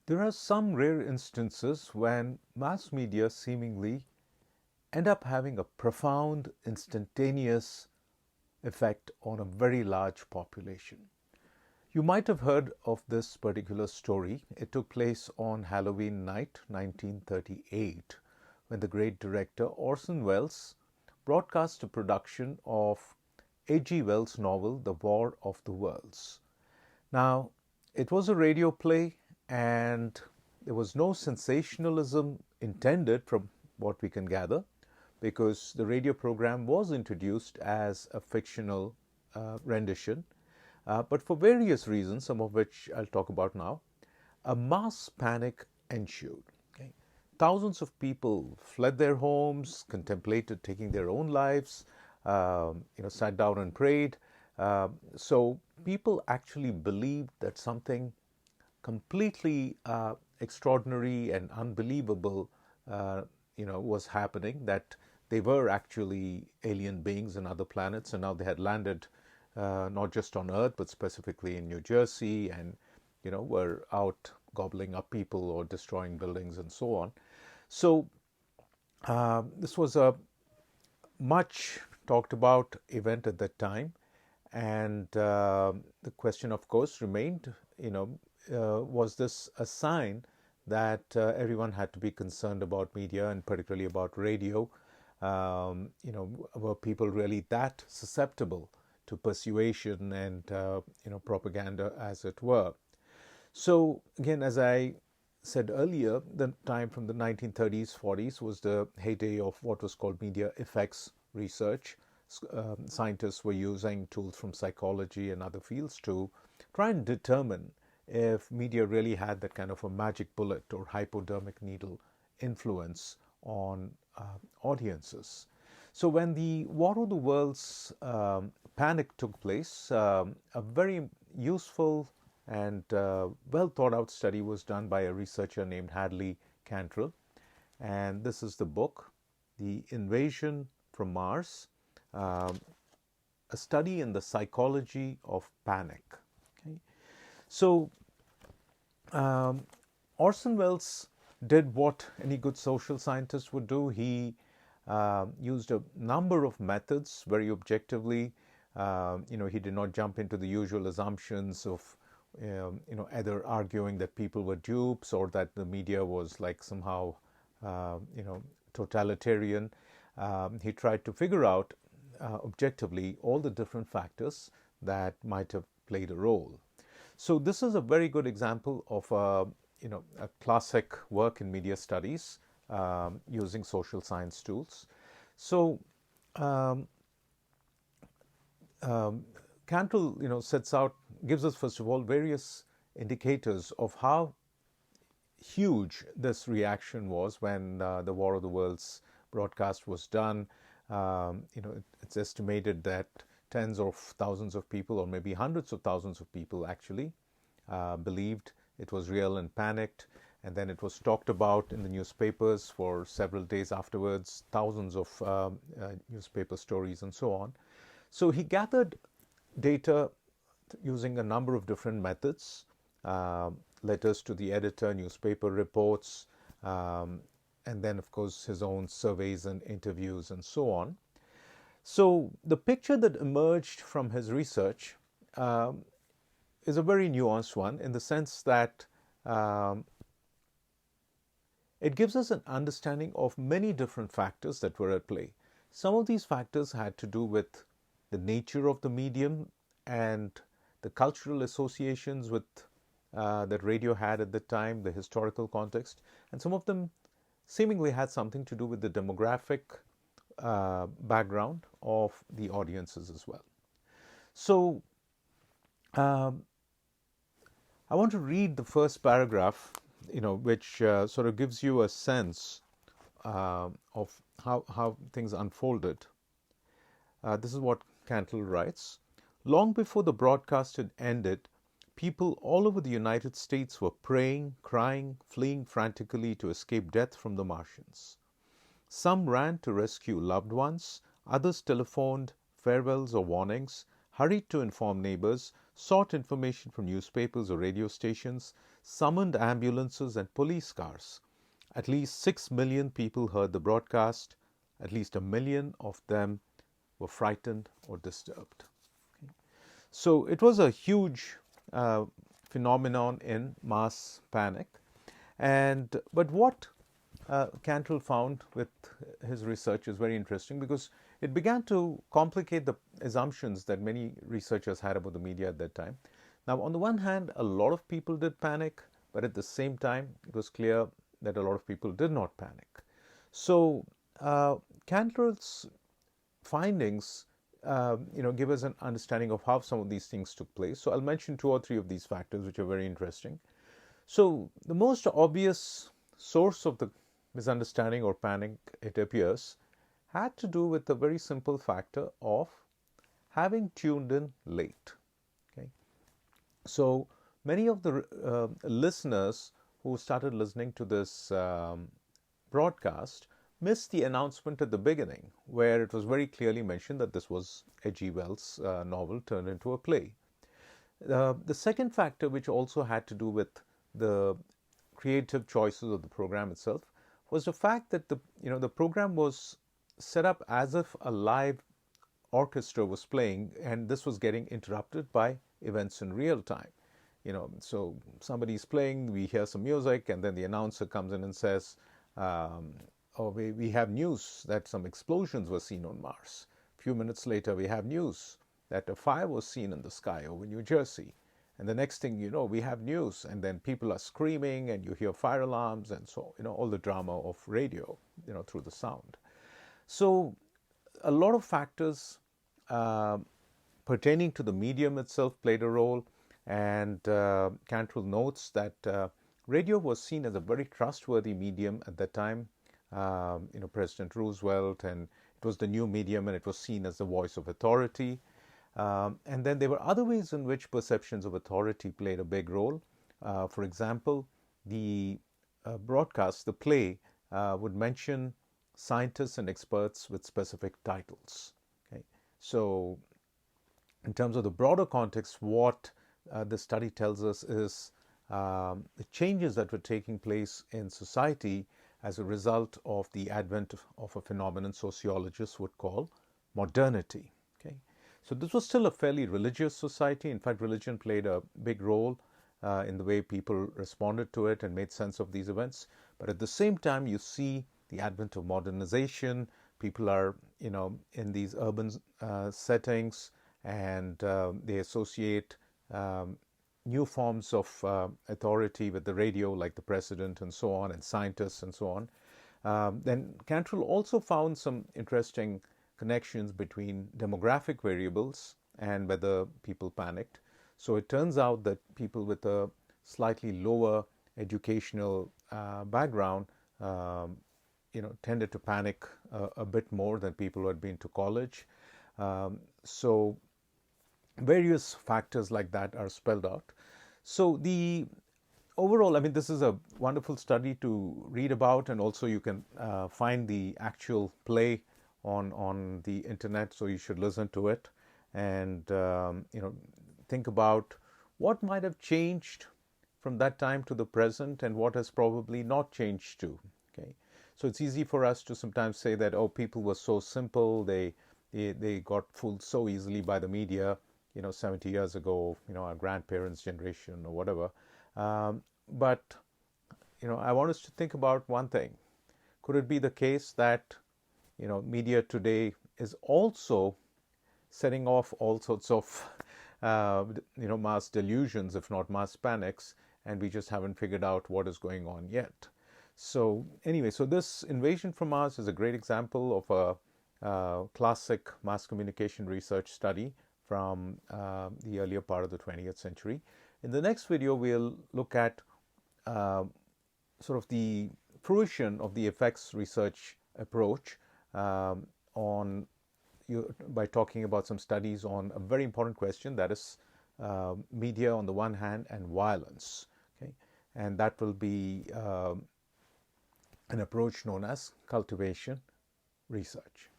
There are some rare instances when mass media seemingly end up having a profound, instantaneous effect on a very large population. You might have heard of this particular story. It took place on Halloween night, 1938, when the great director Orson Welles broadcast a production of H.G. Wells' novel, The War of the Worlds. Now, it was a radio play, and there was no sensationalism intended from what we can gather, because the radio program was introduced as a fictional rendition. But for various reasons, some of which I'll talk about now, a mass panic ensued. Okay? Thousands of people fled their homes, contemplated taking their own lives, sat down and prayed. So people actually believed that something completely extraordinary and unbelievable, was happening, that they were actually alien beings on other planets, and now they had landed not just on Earth, but specifically in New Jersey, and were out gobbling up people or destroying buildings and so on. So this was a much talked about event at that time, and the question, of course, remained: was this a sign that everyone had to be concerned about media, and particularly about radio? Were people really that susceptible to persuasion and propaganda, as it were? So again, as I said earlier, the time from the 1930s, 40s was the heyday of what was called media effects research. Scientists were using tools from psychology and other fields to try and determine if media really had that kind of a magic bullet or hypodermic needle influence on audiences. So when the War of the Worlds panic took place, a very useful and well thought out study was done by a researcher named Hadley Cantril. And this is the book, The Invasion from Mars, a study in the psychology of panic. Okay? So Orson Welles did what any good social scientist would do. He used a number of methods very objectively. He did not jump into the usual assumptions of either arguing that people were dupes or that the media was like somehow totalitarian. He tried to figure out objectively all the different factors that might have played a role. So this is a very good example of a classic work in media studies using social science tools. So Cantril, gives us first of all various indicators of how huge this reaction was when the War of the Worlds broadcast was done. It's estimated that tens of thousands of people, or maybe hundreds of thousands of people, actually believed it was real and panicked. And then it was talked about in the newspapers for several days afterwards, thousands of newspaper stories and so on. So he gathered data using a number of different methods, letters to the editor, newspaper reports, and then, of course, his own surveys and interviews and so on. So the picture that emerged from his research is a very nuanced one, in the sense that it gives us an understanding of many different factors that were at play. Some of these factors had to do with the nature of the medium and the cultural associations with that radio had at the time, the historical context, and some of them seemingly had something to do with the demographic background of the audiences as well. So I want to read the first paragraph, which sort of gives you a sense of how things unfolded. This is what Cantril writes. Long before the broadcast had ended, people all over the United States were praying, crying, fleeing frantically to escape death from the Martians. Some ran to rescue loved ones, others telephoned farewells or warnings, hurried to inform neighbors, sought information from newspapers or radio stations, summoned ambulances and police cars. At least 6 million people heard the broadcast. At least 1 million of them were frightened or disturbed. Okay. So it was a huge phenomenon in mass panic. But what Cantril found with his research is very interesting, because it began to complicate the assumptions that many researchers had about the media at that time. Now, on the one hand, a lot of people did panic, but at the same time, it was clear that a lot of people did not panic. So, Cantril's findings, give us an understanding of how some of these things took place. So, I'll mention 2 or 3 of these factors, which are very interesting. So, the most obvious source of the misunderstanding or panic, it appears, had to do with the very simple factor of having tuned in late. Okay, so many of the listeners who started listening to this broadcast missed the announcement at the beginning, where it was very clearly mentioned that this was H.G. Wells' novel turned into a play. The second factor, which also had to do with the creative choices of the program itself, was the fact that the program was set up as if a live orchestra was playing, and this was getting interrupted by events in real time. So somebody's playing, we hear some music, and then the announcer comes in and says, we have news that some explosions were seen on Mars. A few minutes later, we have news that a fire was seen in the sky over New Jersey. And the next thing you know, we have news, and then people are screaming, and you hear fire alarms, and so, all the drama of radio, through the sound. So a lot of factors pertaining to the medium itself played a role, and Cantril notes that radio was seen as a very trustworthy medium at that time. President Roosevelt, and it was the new medium, and it was seen as the voice of authority. And then there were other ways in which perceptions of authority played a big role. For example, the broadcast, the play, would mention scientists and experts with specific titles. Okay? So in terms of the broader context, what the study tells us is the changes that were taking place in society as a result of the advent of a phenomenon sociologists would call modernity. Okay? So this was still a fairly religious society. In fact, religion played a big role in the way people responded to it and made sense of these events. But at the same time, you see the advent of modernization. People are, in these urban settings, and they associate new forms of authority with the radio, like the president and so on, and scientists and so on. Then Cantril also found some interesting connections between demographic variables and whether people panicked. So it turns out that people with a slightly lower educational background tended to panic a bit more than people who had been to college. So various factors like that are spelled out. So the overall, this is a wonderful study to read about, and also you can find the actual play on the internet, so you should listen to it and think about what might have changed from that time to the present and what has probably not changed too. Okay, so it's easy for us to sometimes say that, oh, people were so simple, they got fooled so easily by the media, 70 years ago, our grandparents' generation or whatever. But I want us to think about one thing. Could it be the case that media today is also setting off all sorts of mass delusions, if not mass panics, and we just haven't figured out what is going on yet? So anyway, so this Invasion from Mars is a great example of a classic mass communication research study from the earlier part of the 20th century. In the next video, we'll look at sort of the fruition of the effects research approach by talking about some studies on a very important question, that is media on the one hand and violence. Okay? And that will be an approach known as cultivation research.